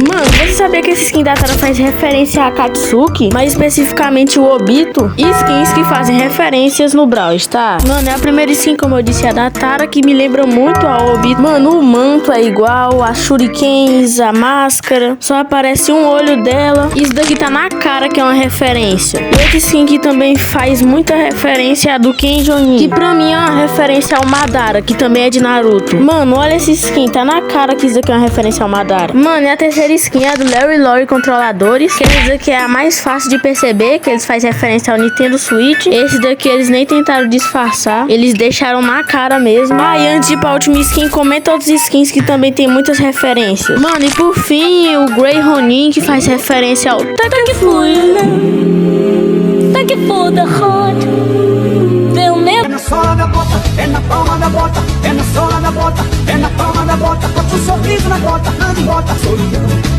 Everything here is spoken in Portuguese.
Mano, você sabia que essa skin da Tara faz referência a Katsuki? Mais especificamente o Obito? E skins que fazem referências no Brawl, tá? Mano, é a primeira skin, como eu disse, a da Tara, que me lembra muito a Obito. Mano, o manto é igual, as shurikens, a máscara, só aparece um olho dela. Isso daqui tá na cara que é uma referência. E outra skin que também faz muita referência é a do Kenjonin, que pra mim é uma referência ao Madara, que também é de Naruto. Mano, olha essa skin, tá na cara que isso daqui é uma referência ao Madara. Mano, e a terceira skin é a do Larry Lore Controladores, que esse daqui é a mais fácil de perceber, que eles fazem referência ao Nintendo Switch. Esse daqui eles nem tentaram disfarçar, eles deixaram na cara mesmo. Ah, e antes de ir pra última skin, comenta outras skins que também tem muitas referências. Mano, e por fim, o Grey Ronin, que faz referência ao Thank you for the heart. They'll never. É na sola da bota, é na palma da bota, é na sola da bota, é na palma da bota, bota um sorriso na bota, ande bota, solidão.